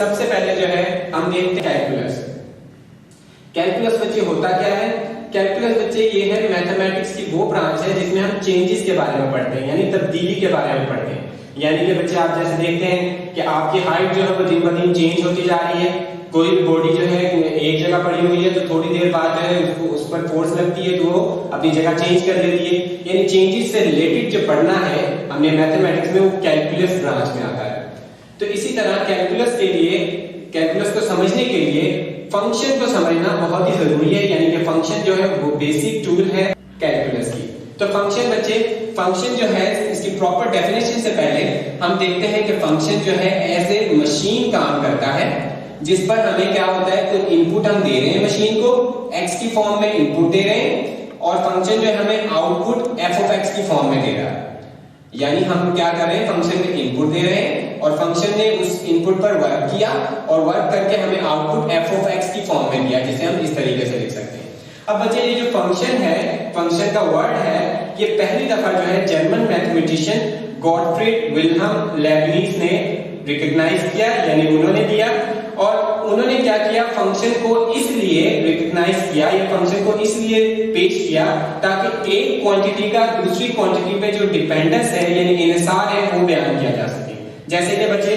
सबसे पहले जो है हम देखते हैं कैलकुलस। कैलकुलस बच्चे होता क्या है? कैलकुलस बच्चे ये है मैथमेटिक्स की वो ब्रांच है जिसमें हम चेंजेस के बारे में पढ़ते हैं, यानी तब्दीली के बारे में पढ़ते हैं। यानी कि बच्चे आप जैसे देखते हैं कि आपकी हाइट जो है वो दिन ब दिन चेंज होती जा रही है। कोई बॉडी जो है एक जगह पड़ी हुई है तो थोड़ी देर बाद जो है उसको उस पर फोर्स लगती है तो वो अपनी जगह चेंज कर देती है। यानी चेंजेस से रिलेटेड जो पढ़ना है हमने मैथमेटिक्स में, वो कैलकुलस ब्रांच में आता है। तो इसी तरह कैलकुलस के लिए, कैलकुलस को समझने के लिए फंक्शन को समझना बहुत ही जरूरी है। यानी कि फंक्शन जो है वो बेसिक टूल है कैलकुलस की। तो फंक्शन बच्चे, फंक्शन जो है इसकी प्रॉपर डेफिनेशन से पहले हम देखते हैं कि फंक्शन जो है एज ए मशीन काम करता है, जिस पर हमें क्या होता है, कोई इनपुट हम दे रहे हैं मशीन को, x की फॉर्म में इनपुट दे रहे हैं और फंक्शन जो है हमें आउटपुट f ऑफ x की फॉर्म में दे रहा है। यानी हम क्या कर रहे हैं, फंक्शन में इनपुट दे रहे हैं और फंक्शन ने उस इनपुट पर वर्क किया और वर्क करके हमें आउटपुट f ऑफ x की फॉर्म में दिया, जिसे हम इस तरीके से लिख सकते हैं। अब बच्चे ये जो फंक्शन है, फंक्शन का वर्ड है, ये पहली दफा जो है German mathematician Gottfried Wilhelm Lebanese ने रिकॉग्नाइज किया, यानी उन्होंने दिया। और उन्होंने क्या किया, फंक्शन को इसलिए रिकॉग्नाइज किया या फंक्शन को इसलिए पेश किया ताकि एक क्वांटिटी का दूसरी क्वांटिटी पे जो डिपेंडेंस है यानी इन्हिसार है वो बयान किया जा सके। जैसे कि बच्चे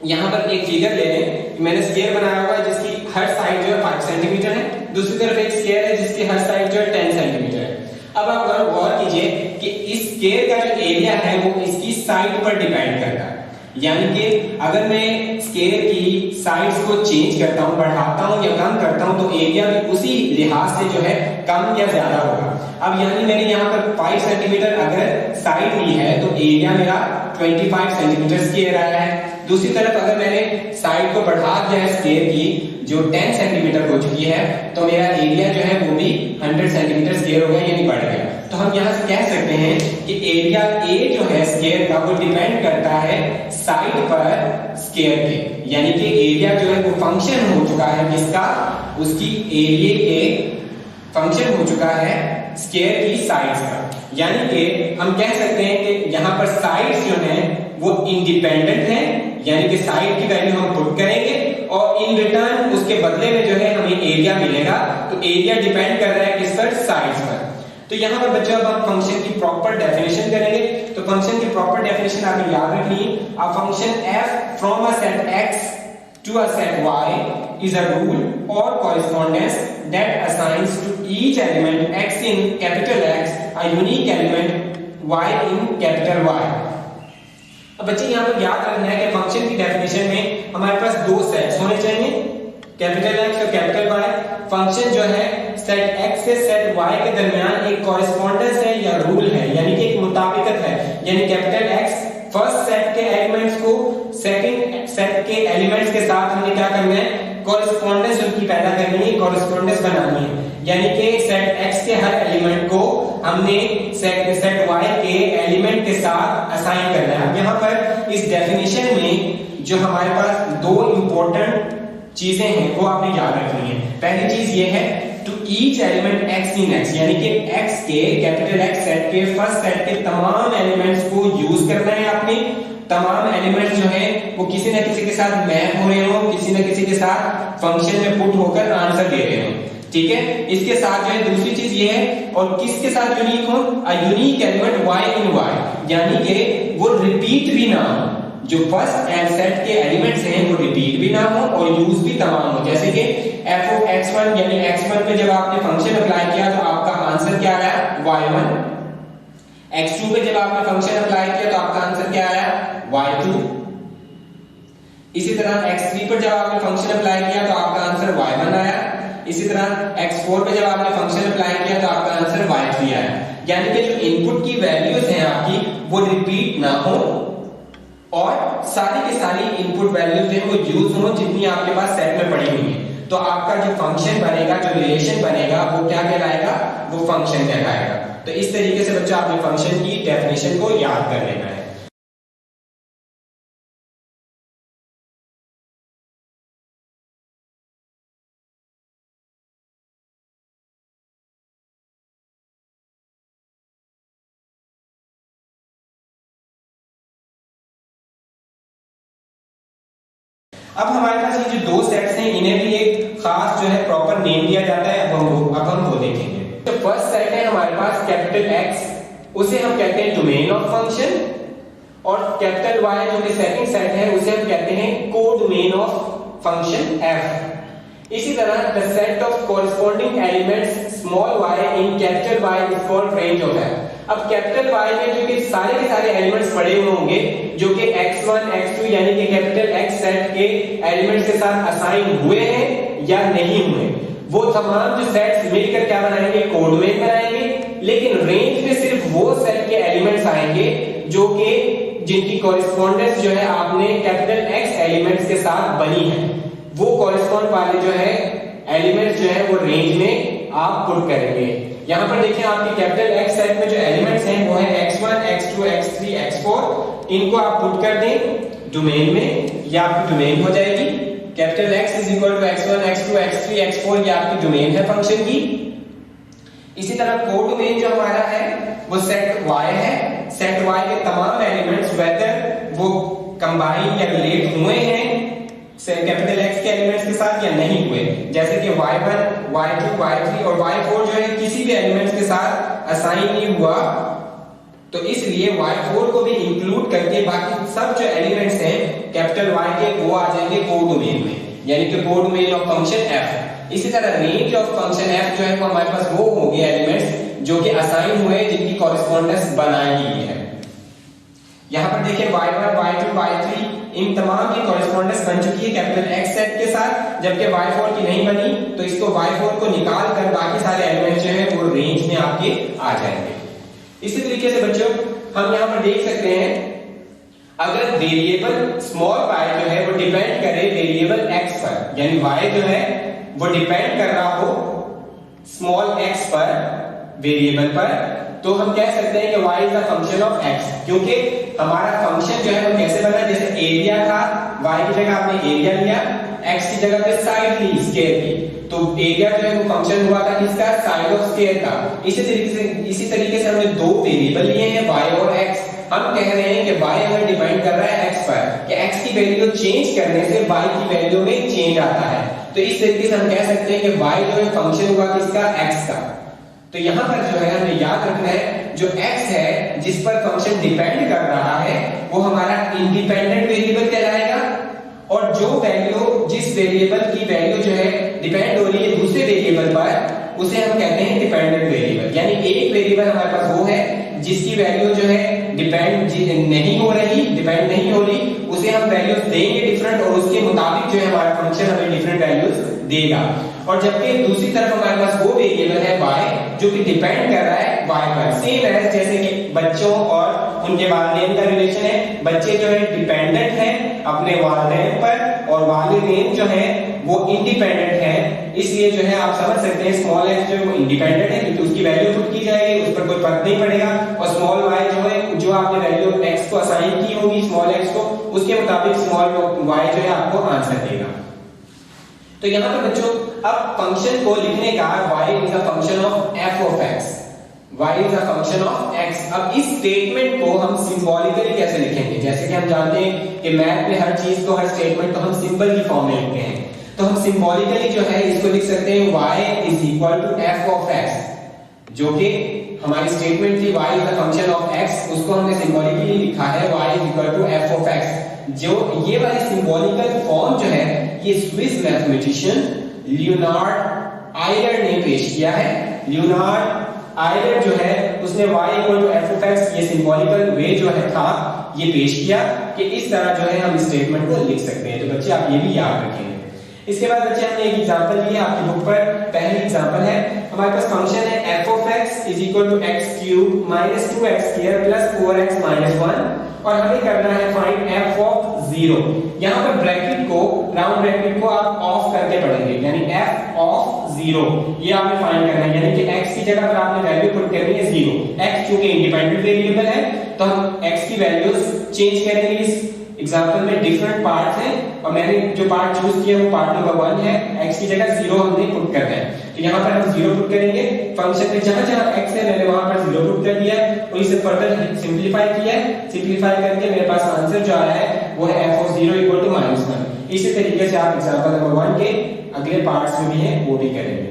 यहाँ पर एक फिगर ले लें, मैंने स्क्वायर बनाया हुआ है जिसकी हर साइड जो है 5 सेंटीमीटर है, दूसरी तरफ एक स्क्वायर है जिसकी हर साइड जो है 10 सेंटीमीटर है। अब आप गौर कीजिए कि इस स्क्वायर का जो एरिया है वो इसकी साइड पर डिपेंड करता है। यानी कि अगर मैं स्क्वायर की साइड्स को चेंज करता हूं, बढ़ाता हूं या कम करता हूं, तो एरिया भी उसी लिहाज से जो है कम या ज्यादा होगा। अब यानी मैंने यहाँ पर 5 सेंटीमीटर अगर साइड ली है तो एरिया मेरा 25 सेंटीमीटर स्क्वायर आया है। दूसरी तरफ अगर मैंने साइड को बढ़ा दिया है स्क्वायर की जो 10 सेंटीमीटर हो चुकी है, तो मेरा एरिया जो है वो भी 100 सेंटीमीटर स्क्वायर हो गया, यानी बढ़ गया। तो हम यहाँ से कह सकते हैं कि एरिया ए जो है स्क्वायर का वो डिपेंड करता है साइड पर स्क्वायर के, यानी कि एरिया जो है वो फंक्शन हो चुका है किसका, उसकी एरिया के फंक्शन हो चुका है स्क्वायर की साइड्स का। यानी कि हम कह सकते हैं कि यहाँ पर साइड्स जो है वो इंडिपेंडेंट है, यानी कि साइड की वैल्यू हम पुट करेंगे और इन रिटर्न उसके बदले में जो है हमें एरिया मिलेगा। तो एरिया डिपेंड कर रहा है किस पर, साइड्स पर। तो यहाँ पर बच्चों अब हम फंक्शन की प्रॉपर डेफिनेशन करेंगे। तो फंक्शन की प्रॉपर डेफिनेशन आपने याद रखनी है, a function f from a set x to a set y is a rule or correspondence that assigns to each element x in capital X a unique element y in capital Y। अब बच्चे यहाँ पर याद रखना है कि function की definition में हमारे पास दो सेट्स होने चाहिए, कैपिटल X और कैपिटल Y। फंक्शन जो है सेट X से सेट Y के दरमियान एक कॉरेस्पॉन्डेंस है या रूल है, यानी कि एक मुताबिकत है। यानी कैपिटल X फर्स्ट सेट के एलिमेंट्स को सेकंड सेट के एलिमेंट्स के साथ हमने क्या करना है, कॉरेस्पॉन्डेंस उनकी पैदा करनी है, कॉरेस्पॉन्डेंस बनानी है। यानी कि सेट X के हर एलिमेंट को हमने सेट Y के एलिमेंट के साथ असाइन करना है। अब यहाँ पर इस डेफिनेशन में जो हमारे पास दो इंपॉर्टेंट चीजें हैं वो आपने याद रखनी है। पहली चीज ये है to each element x in x, यानी कि x के कैपिटल X सेट के फर्स्ट सेट के तमाम एलिमेंट्स को यूज करना है आपने। तमाम एलिमेंट्स जो है वो किसी न किसी के साथ मैप हो रहे हो, किसी न किसी के साथ फंक्शन में पुट होकर आंसर दे रहे हो, ठीक है। इसके साथ जो है दूसरी चीज ये है, और किसके साथ यूनिक हो, a unique element y in y, यानी कि वो रिपीट भी ना हो, जो फर्स्ट सेट के एलिमेंट्स हैं वो रिपीट भी ना हो और यूज भी तमाम हो। जैसे कि f ऑफ x1 यानी x1 पे जब आपने फंक्शन अप्लाई किया तो आपका आंसर क्या आया, y1। x2 पे जब आपने फंक्शन अप्लाई किया तो आपका आंसर क्या आया, y2। इसी तरह x3 पर जब आपने फंक्शन अप्लाई किया तो आपका आंसर y1 आया। इसी तरह x4 पे जब आपने फंक्शन अप्लाई किया तो आपका आंसर y3 आया। यानी कि जो इनपुट की वैल्यूज हैं आपकी वो रिपीट ना हो और सारी की सारी इनपुट वैल्यूज हैं वो यूज हो जितनी आपके पास सेट में पड़ी हुई है। तो आपका जो फंक्शन बनेगा, जो रिलेशन बनेगा वो क्या कहलाएगा, वो फंक्शन कहलाएगा। तो इस तरीके से बच्चा आपने फंक्शन की डेफिनेशन को याद कर लेना है। अब हमारे पास ये जो दो सेट्स हैं इन्हें भी एक खास जो है प्रॉपर नेम दिया जाता है। अब हम वो देखेंगे। तो फर्स्ट सेट है हमारे पास कैपिटल X, उसे हम कहते हैं डोमेन ऑफ फंक्शन, और कैपिटल Y जो कि सेकंड सेट है उसे हम कहते हैं कोडोमेन ऑफ फंक्शन F। इसी तरह the set of corresponding elements small y in capital Y is called range of F। अब कैपिटल Y में जो कि सारे के सारे एलिमेंट्स पड़े हुए होंगे जो कि x1 x2 यानी कि कैपिटल X सेट के एलिमेंट्स के साथ असाइन हुए हैं या नहीं हुए, वो तमाम जो सेट्स मिलकर क्या बनाएंगे, कोडोमेन बनाएंगे। लेकिन रेंज में सिर्फ वो सेट के एलिमेंट्स आएंगे जो कि जिनकी कॉरेस्पॉन्डेंस जो है आपने कैपिटल X एलिमेंट्स के साथ बनी है, वो कॉरेस्पॉन्ड वाले जो है एलिमेंट्स जो है वो रेंज में आप पुट करेंगे। यहां पर देखिए आपकी कैपिटल X सेट में जो एलिमेंट्स हैं वो है x1 x2 x3 x4, इनको आप पुट कर दें डोमेन में, ये आपकी डोमेन हो जाएगी। Capital X is equal to x1 x2 x3 x4, ये आपकी डोमेन है फंक्शन की। इसी तरह कोडोमेन जो हमारा है वो सेट Y है। सेट Y के तमाम एलिमेंट्स वेदर वो कंबाइन या रिलेट हुए हैं कैपिटल X के एलिमेंट्स के साथ या नहीं हुए, जैसे कि y1 y2 y3 और y4 जो है किसी भी एलिमेंट्स के साथ असाइन नहीं हुआ, तो इसलिए y4 को भी इंक्लूड करके बाकी सब जो एलिमेंट्स हैं कैपिटल Y के वो आ जाएंगे कोडोमेन में, यानी कि कोडोमेन ऑफ फंक्शन F। इसी तरह रेंज ऑफ फंक्शन F जो है वो हमारे पास वो होंगे एलिमेंट्स जो कि असाइन हुए जिनकी कॉरेस्पॉन्डेंस बनाई गई है। यहां पर देखिए y1 y2 y3 इन तमाम की कॉरेस्पॉन्डेंस बन चुकी है कैपिटल X सेट के साथ, जबकि y4 की नहीं बनी, तो इसको y4 को निकाल कर बाकी सारे एलिमेंट्स जो है वो रेंज में आपके आ जाएंगे। इसी तरीके से बच्चों हम यहां पर देख सकते हैं, अगर वेरिएबल स्मॉल y जो है वो डिपेंड करे वेरिएबल x पर, यानी y जो है वो डिपेंड कर रहा हो स्मॉल x पर वेरिएबल पर, तो हम कह सकते हैं कि y is a function of x, क्योंकि हमारा फंक्शन जो है वो कैसे बना, जैसे एरिया था, y की जगह आपने एरिया लिया, x की जगह पे साइड ली स्क्वायर की, तो एरिया जो है वो फंक्शन हुआ था किसका, साइड ऑफ स्क्वायर का। इसी तरीके से हमने दो वेरिएबल लिए हैं y और x। हम कह रहे हैं कि y हमें डिपेंड कर रहा है x पर, कि x की वैल्यू चेंज करने से y की वैल्यू में चेंज आता है, तो इस तरीके से हम कह सकते हैं कि y जो है फंक्शन हुआ किसका, x का। तो यहां पर जो है हमें याद रखना है जो x है जिस पर फंक्शन डिपेंड कर रहा है वो हमारा इंडिपेंडेंट वेरिएबल कहलाएगा, और जो वैल्यू जिस वेरिएबल की वैल्यू जो है डिपेंड हो रही है दूसरे वेरिएबल पर उसे हम कहते हैं डिपेंडेंट वेरिएबल। यानी एक वेरिएबल हमारे पास वो है जिसकी वैल्यू जो है डिपेंड नहीं हो रही, उसे हम वैल्यूज देंगे डिफरेंट, और उसके मुताबिक जो है हमारा फंक्शन हमें डिफरेंट वैल्यूज देगा। और जबकि दूसरी तरफ हमारे पास वो वेरिएबल है y जो कि डिपेंड कर रहा है y पर, सेम है जैसे कि बच्चों और उनके वालिदैन का रिलेशन है। बच्चे जो है डिपेंडेंट हैं अपने वालिदैन पर, और वालिदैन जो है वो इंडिपेंडेंट है, इसलिए जो है आप समझ सकते हैं स्मॉल x जो है वो इंडिपेंडेंट है क्योंकि उसकी वैल्यू पुट की जाएगी, उस पर कोई फर्क नहीं पड़ेगा, और स्मॉल y जो है जो आपने वैल्यू x को असाइन की होगी स्मॉल x को, उसके मुताबिक स्मॉल y जो है आपको आंसर देगा। तो यहां पर बच्चों अब फंक्शन को लिखने का y is a function of f of x, y is a function of x। अब इस स्टेटमेंट को हम सिंबॉलिकली कैसे लिखेंगे, जैसे कि हम जानते हैं कि मैथ में हर चीज को, हर स्टेटमेंट को हम सिंबल की फॉर्म में लिखते हैं, तो हम सिंबॉलिकली जो है इसको लिख सकते हैं y is equal to f of x, जो कि हमारी स्टेटमेंट थी y is a function of x, उसको हमने सिंबॉलिकली लिखा है y is equal to f of x। जो ये वाली सिंबॉलिकल फॉर्म जो है ये स्विस मैथमेटिशियन लियोनार्ड आयलर ने पेश किया है। लियोनार्ड आयलर जो है उसने y equal to f of x ये सिंबॉलिकल वे जो है था ये पेश किया कि इस तरह जो है हम स्टेटमेंट को लिख सकते हैं। तो बच्चे आप ये भी याद रखेंगे। इसके बाद बच्चे हमने एक एग्जांपल लिया आपकी बुक पर, पहली एग्जांपल है हमारे पास फंक्शन है f of x is equal to x cube minus 2x square plus 4x minus 1, और हमें करना है फाइंड f of 0। यहां पर ब्रैकेट को, राउंड ब्रैकेट को आप ऑफ करके पढ़ेंगे, यानी f of 0 ये आपने फाइंड करना है, यानी कि x की जगह पर आपने वैल्यू पुट करनी है 0। x चूंकि इंडिपेंडेंट वेरिएबल है तो हम x की वैल्यूज चेंज करेंगे। इस एग्जांपल में डिफरेंट पार्ट्स हैं और मैंने जो पार्ट चूज किया वो पार्ट नंबर 1 है, x की जगह 0 हमने पुट करना है, तो यहाँ पर हम 0 पुट करेंगे। फंक्शन में जहां जहां x है मैंने वहां पर 0 पुट कर दिया है और इसे फर्दर सिंपलीफाई किया है। सिंपलीफाई करके मेरे पास आंसर जो आया है वो है f of 0 इक्वल टू -1। इसी तरीके से आप एग्जांपल नंबर 1 के अगले पार्ट्स में भी है वो भी करेंगे।